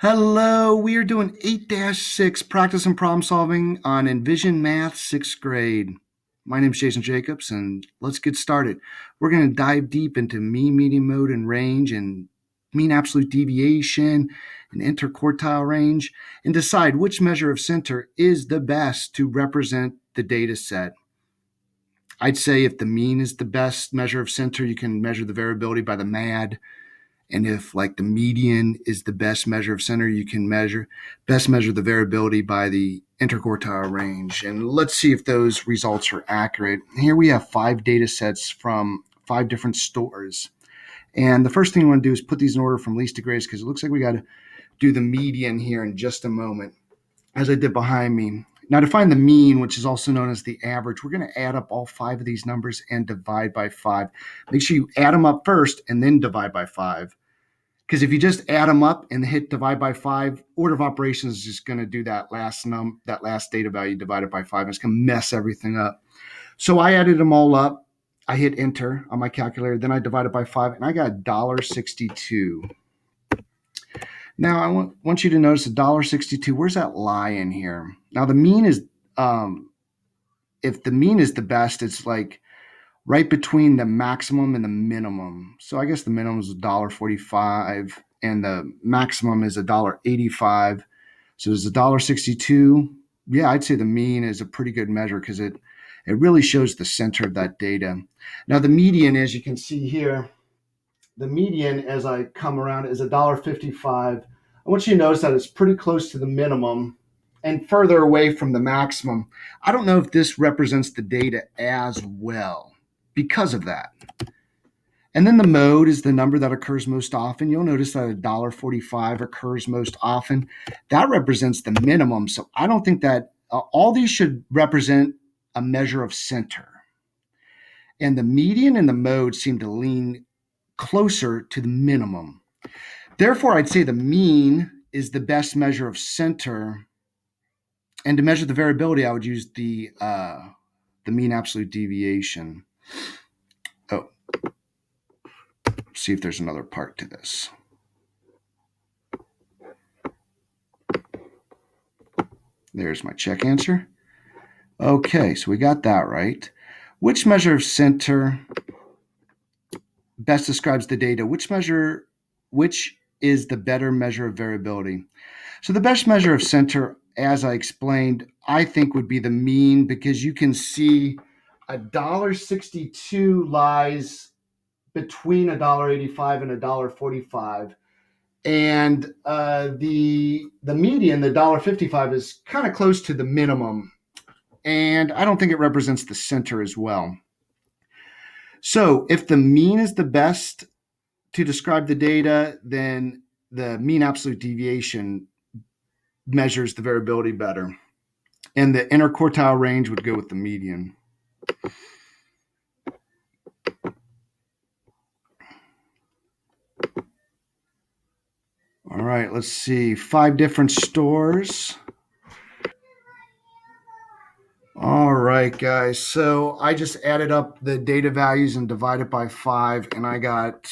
Hello, we are doing 8-6 practice and problem solving on EnVision Math 6th grade. My name is Jason Jacobs, and let's get started. We're going to dive deep into mean, median, mode, and range, and mean absolute deviation, and interquartile range, and decide which measure of center is the best to represent the data set. I'd say if the mean is the best measure of center, you can measure the variability by the MAD. And if like the median is the best measure of center, you can measure the variability by the interquartile range. And let's see if those results are accurate. Here we have 5 data sets from 5 different stores. And the first thing we want to do is put these in order from least to greatest, because it looks like we got to do the median here in just a moment, as I did behind me. Now, to find the mean, which is also known as the average, we're going to add up all 5 of these numbers and divide by 5. Make sure you add them up first and then divide by 5. Because if you just add them up and hit divide by 5, order of operations is just going to do that last data value divided by 5. It's going to mess everything up. So I added them all up. I hit enter on my calculator. Then I divided by 5, and I got $1.62. Now, I want you to notice $1.62. Where's that lie in here? Now, the mean is, if the mean is the best, it's like right between the maximum and the minimum. So I guess the minimum is $1.45 and the maximum is $1.85. So it's $1.62. Yeah, I'd say the mean is a pretty good measure because it really shows the center of that data. Now the median, as you can see here, the median as I come around is $1.55. I want you to notice that it's pretty close to the minimum and further away from the maximum. I don't know if this represents the data as well because of that. And then the mode is the number that occurs most often. You'll notice that $1.45 occurs most often. That represents the minimum. So I don't think that all these should represent a measure of center. And the median and the mode seem to lean closer to the minimum. Therefore, I'd say the mean is the best measure of center. And to measure the variability, I would use the mean absolute deviation. Oh, see if there's another part to this. There's my check answer. Okay, so we got that right. Which measure of center best describes the data? Which is the better measure of variability? So the best measure of center, as I explained, I think would be the mean, because you can see $1.62 lies between $1.85 and $1.45. And the median, the $1.55, is kind of close to the minimum. And I don't think it represents the center as well. So if the mean is the best to describe the data, then the mean absolute deviation measures the variability better. And the interquartile range would go with the median. All right, let's see. 5 different stores. All right, guys. So I just added up the data values and divided by 5, and I got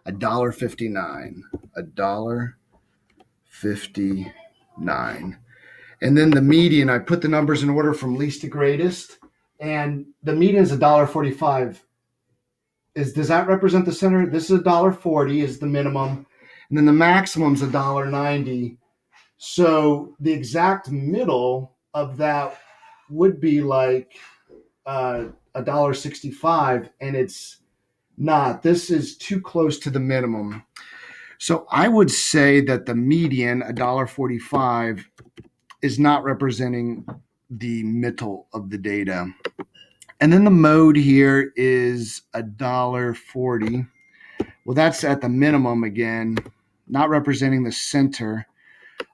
$1.59. $1.59. And then the median, I put the numbers in order from least to greatest, and the median is $1.45. Does that represent the center? This is $1.40 is the minimum, and then the maximum is $1.90. So the exact middle of that would be like $1.65, and it's not. This is too close to the minimum. So I would say that the median, $1.45, is not representing the middle of the data. And then the mode here is $1.40. Well, that's at the minimum again, not representing the center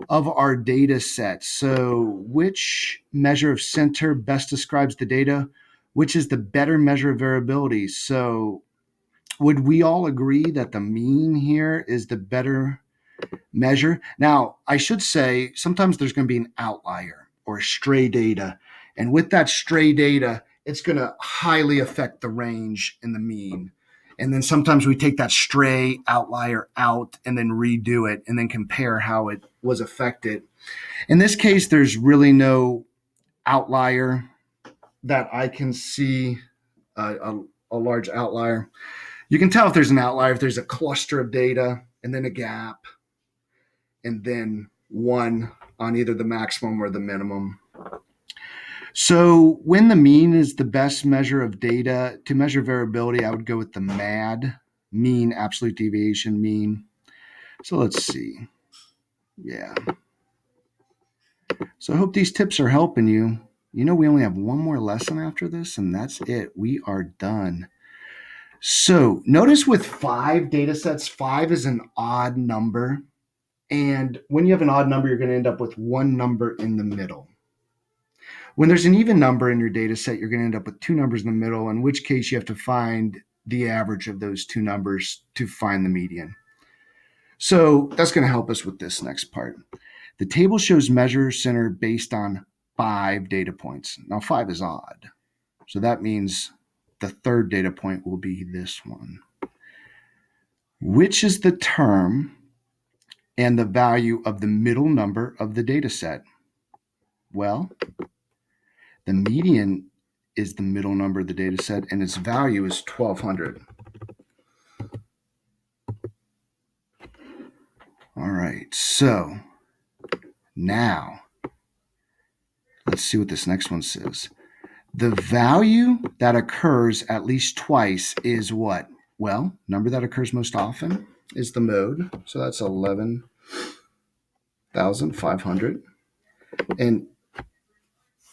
of our data set. So which measure of center best describes the data? Which is the better measure of variability? So would we all agree that the mean here is the better measure? Now, I should say sometimes there's going to be an outlier or a stray data. And with that stray data, it's going to highly affect the range and the mean. And then sometimes we take that stray outlier out and then redo it and then compare how it was affected. In this case, there's really no outlier that I can see, a large outlier. You can tell if there's an outlier, if there's a cluster of data and then a gap and then one on either the maximum or the minimum. So when the mean is the best measure of data, to measure variability, I would go with the MAD, mean absolute deviation mean. So let's see. Yeah. So I hope these tips are helping you. You know, we only have one more lesson after this, and that's it. We are done. So notice with 5 data sets, 5 is an odd number. And when you have an odd number, you're going to end up with one number in the middle. When there's an even number in your data set, you're going to end up with 2 numbers in the middle, in which case you have to find the average of those 2 numbers to find the median. So that's going to help us with this next part. The table shows measure center based on 5 data points. Now 5 is odd. So that means the third data point will be this one. Which is the term and the value of the middle number of the data set? Well, the median is the middle number of the data set, and its value is 1200. All right, so now let's see what this next one says. The value that occurs at least twice is what? Well, number that occurs most often is the mode. So that's 11,500.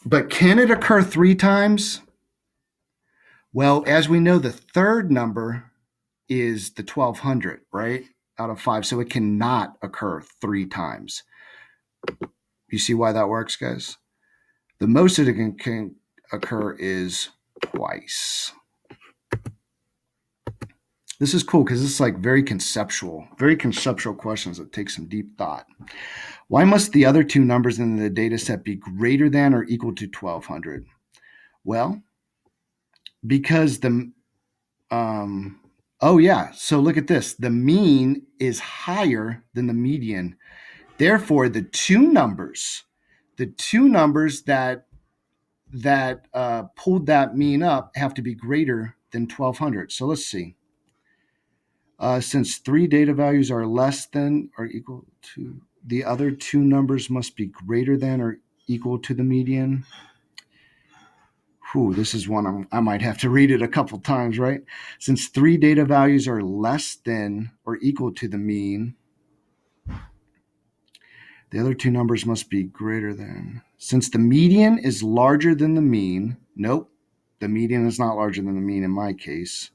But can it occur 3 times? Well, as we know, the third number is the 1200, right? Out of 5. So it cannot occur 3 times. You see why that works, guys? The most that it can occur is twice. This is cool because it's like very conceptual questions that take some deep thought. Why must the other 2 numbers in the data set be greater than or equal to 1200? Well, because so look at this. The mean is higher than the median. Therefore, the two numbers that pulled that mean up have to be greater than 1200. So let's see. Since 3 data values are less than or equal to, the other 2 numbers must be greater than or equal to the median. This is one I might have to read it a couple times, right? Since 3 data values are less than or equal to the mean, the other 2 numbers must be greater than. Since the median is larger than the mean, nope, the median is not larger than the mean in my case.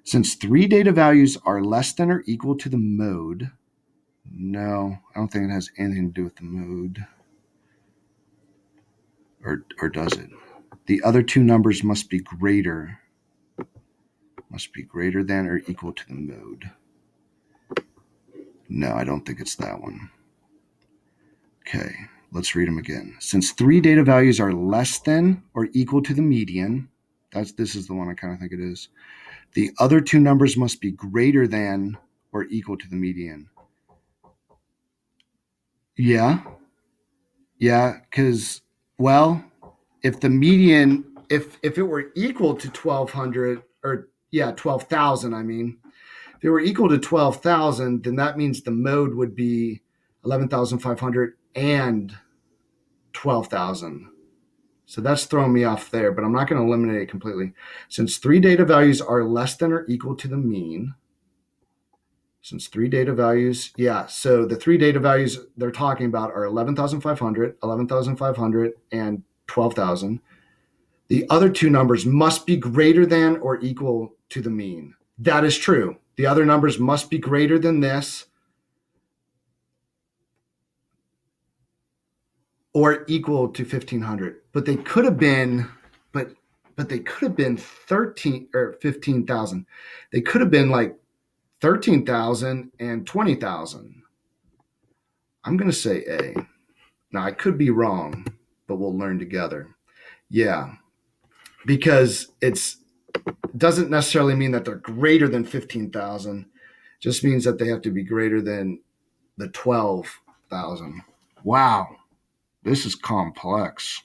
Since 3 data values are less than or equal to the mode, no, I don't think it has anything to do with the mode. Or does it? The other 2 numbers must be greater than or equal to the mode. No, I don't think it's that one. Okay, let's read them again. Since 3 data values are less than or equal to the median, this is the one I kind of think it is. The other 2 numbers must be greater than or equal to the median. Yeah, because, well, if the median, if it were equal to 1200, or 12,000, I mean, if it were equal to 12,000, then that means the mode would be 11,500 and 12,000. So that's throwing me off there, but I'm not going to eliminate it completely. Since 3 data values are less than or equal to the mean, so the 3 data values they're talking about are 11,500, and 12,000. The other 2 numbers must be greater than or equal to the mean. That is true. The other numbers must be greater than this or equal to 1,500. But they could have been, but they could have been 13 or 15,000. They could have been like 13,000 and 20,000. I'm going to say A. Now, I could be wrong, but we'll learn together. Yeah, because it's doesn't necessarily mean that they're greater than 15,000. Just means that they have to be greater than the 12,000. Wow, this is complex.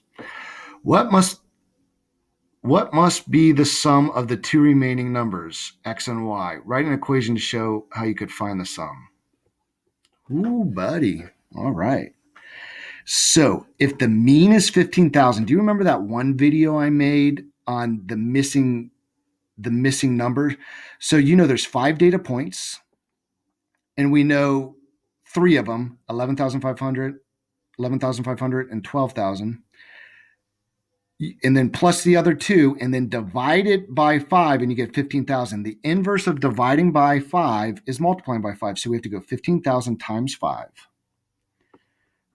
What must be the sum of the two remaining numbers, x and y? Write an equation to show how you could find the sum. Ooh, buddy. All right. So if the mean is 15,000, do you remember that one video I made on the missing number? So there's 5 data points, and we know 3 of them, 11,500, 11,500, and 12,000. And then plus the other 2, and then divide it by 5, and you get 15,000. The inverse of dividing by 5 is multiplying by 5. So we have to go 15,000 times 5.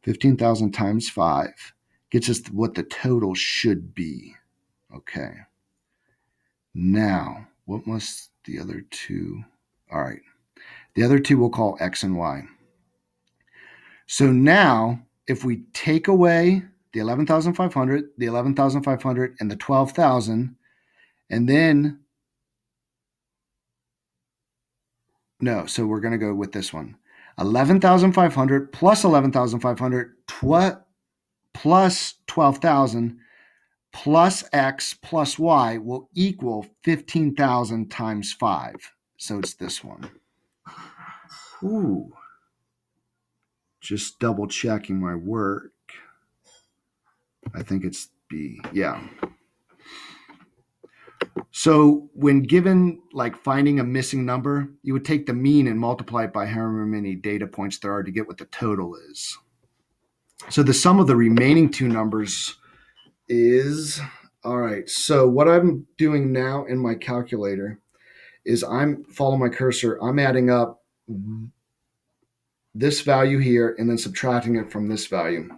15,000 times 5 gets us what the total should be. Okay. Now, what must the other 2? All right. The other 2 we'll call x and y. So now, if we take away the 11,500, the 11,500, and the 12,000, and then, no, so we're going to go with this one. 11,500 plus 11,500 plus 12,000 plus x plus y will equal 15,000 times 5. So it's this one. Ooh. Just double checking my work. I think it's B. Yeah. So when given like finding a missing number, you would take the mean and multiply it by however many data points there are to get what the total is. So the sum of the remaining 2 numbers is, all right, so what I'm doing now in my calculator is follow my cursor, I'm adding up this value here and then subtracting it from this value.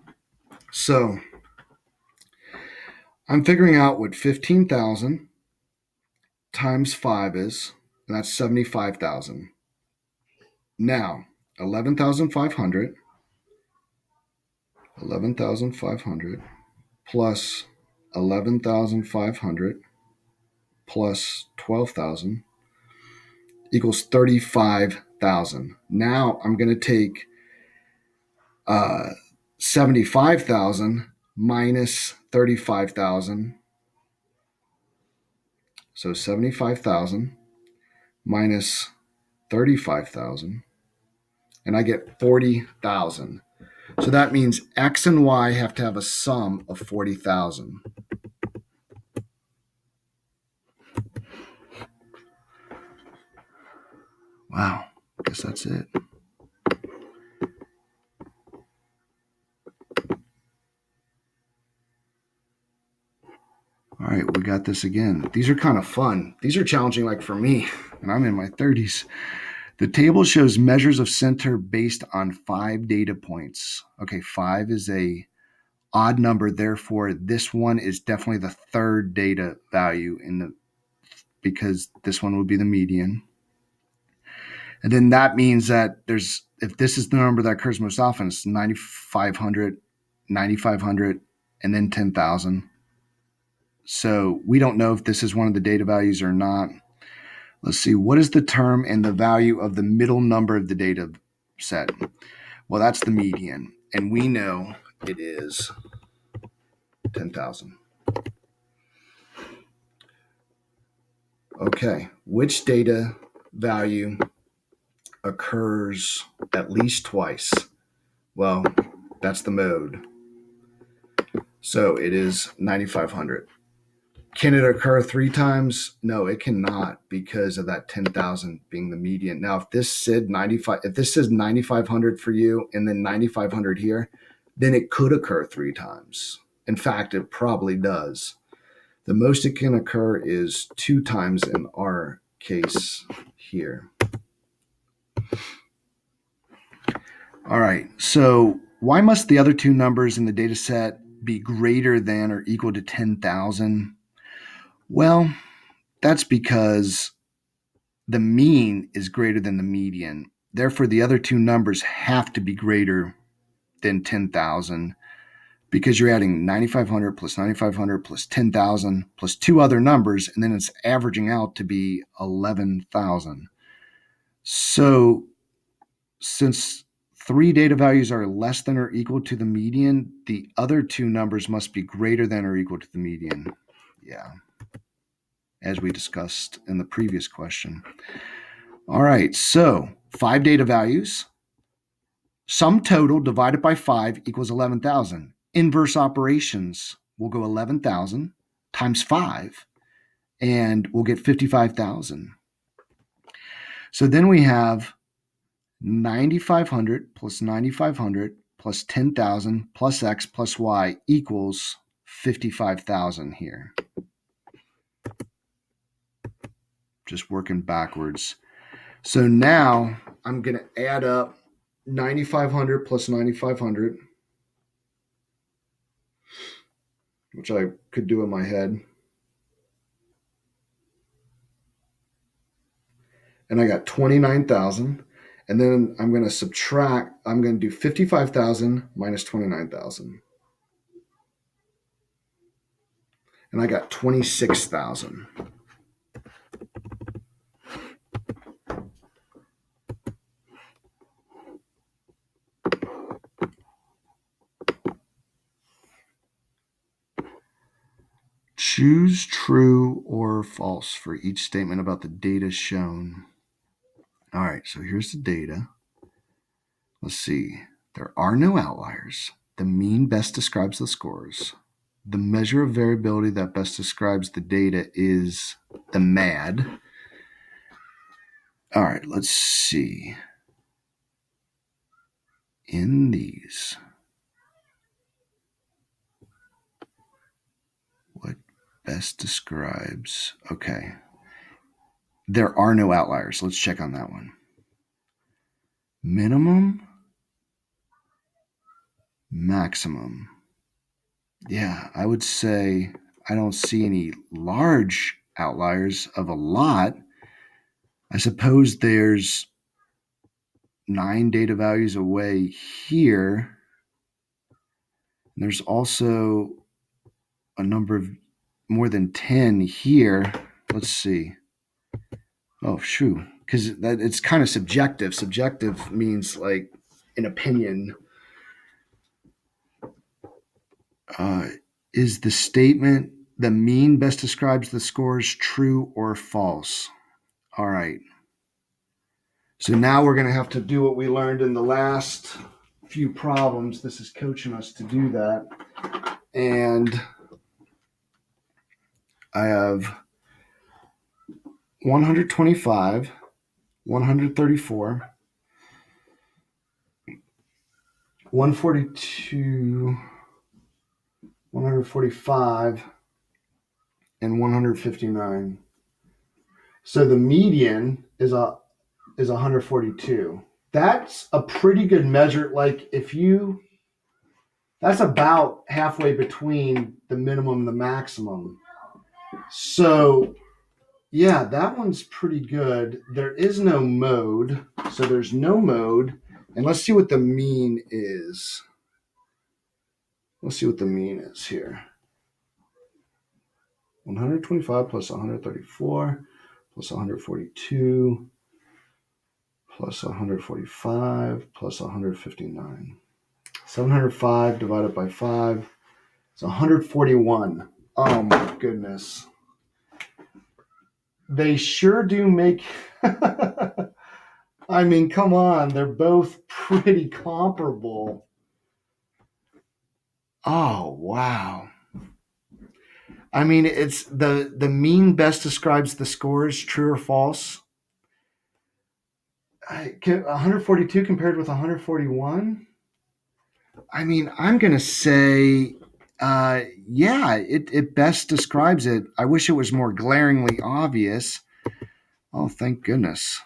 So I'm figuring out what 15,000 times 5 is, and that's 75,000. Now, 11,500 plus 11,500 plus 12,000 equals 35,000. Now I'm going to take 75,000 minus 35,000. So 75,000 minus 35,000, and I get 40,000. So that means x and y have to have a sum of 40,000. Wow, I guess that's it. All right, we got this again. These are kind of fun. These are challenging, like for me, and I'm in my 30s. The table shows measures of center based on 5 data points. Okay, 5 is a odd number, therefore this one is definitely the third data value because this one would be the median. And then that means that if this is the number that occurs most often, it's 9,500, 9,500, and then 10,000. So we don't know if this is one of the data values or not. Let's see, what is the term and the value of the middle number of the data set? Well, that's the median, and we know it is 10,000. Okay, which data value occurs at least twice? Well, that's the mode. So it is 9,500. Can it occur 3 times? No, it cannot, because of that 10,000 being the median. Now, if this says 9,500 for you and then 9,500 here, then it could occur 3 times. In fact, it probably does. The most it can occur is 2 times in our case here. All right, so why must the other 2 numbers in the data set be greater than or equal to 10,000? Well, that's because the mean is greater than the median. Therefore, the other 2 numbers have to be greater than 10,000 because you're adding 9,500 plus 9,500 plus 10,000 plus two other numbers, and then it's averaging out to be 11,000. So since three data values are less than or equal to the median, the other two numbers must be greater than or equal to the median. Yeah, as we discussed in the previous question. All right, so 5 data values. Sum total divided by 5 equals 11,000. Inverse operations will go 11,000 times 5, and we'll get 55,000. So then we have 9,500 plus 9,500 plus 10,000 plus X plus Y equals 55,000 here. Just working backwards. So now I'm going to add up 9,500 plus 9,500, which I could do in my head. And I got 29,000. And then I'm going to subtract, I'm going to do 55,000 minus 29,000. And I got 26,000. Choose true or false for each statement about the data shown. All right, so here's the data. Let's see. There are no outliers. The mean best describes the scores. The measure of variability that best describes the data is the MAD. All right, let's see. In these, what best describes? Okay. There are no outliers. Let's check on that one. Minimum, maximum. Yeah, I would say I don't see any large outliers of a lot. I suppose there's 9 data values away here. And there's also a number of more than 10 here. Let's see. Oh, shoo. Because it's kind of subjective. Subjective means like an opinion. Is the statement the mean best describes the scores true or false? All right. So now we're going to have to do what we learned in the last few problems. This is coaching us to do that. And I have 125, 134, 142, 145, and 159. So the median is 142. That's a pretty good measure. Like that's about halfway between the minimum and the maximum. So yeah, that one's pretty good. There is no mode. So there's no mode. And let's see what the mean is. Let's see what the mean is here. 125 plus 134 plus 142 plus 145 plus 159. 705 divided by 5 is 141. Oh my goodness. They sure do make... I mean, come on. They're both pretty comparable. Oh, wow. I mean, it's the mean best describes the scores, true or false. 142 compared with 141. I mean, I'm going to say, yeah, it best describes it. I wish it was more glaringly obvious. Oh, thank goodness.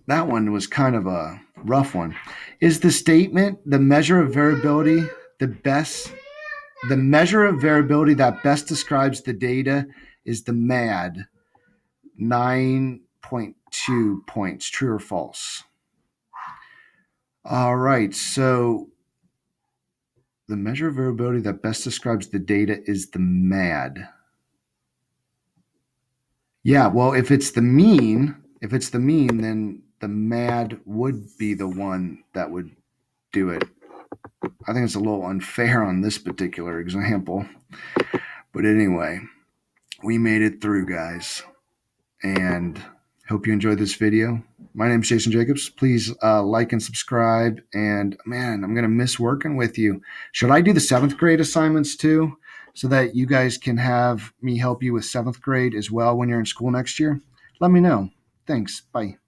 That one was kind of a rough one. Is the statement the measure of variability the measure of variability that best describes the data is the MAD, 9.2 points, true or false? All right, so The measure of variability that best describes the data is the MAD. Yeah, well, if it's the mean, then the MAD would be the one that would do it. I think it's a little unfair on this particular example. But anyway, we made it through, guys. And hope you enjoyed this video. My name is Jason Jacobs. Please like and subscribe. And man, I'm going to miss working with you. Should I do the 7th grade assignments too, so that you guys can have me help you with 7th grade as well when you're in school next year? Let me know. Thanks. Bye.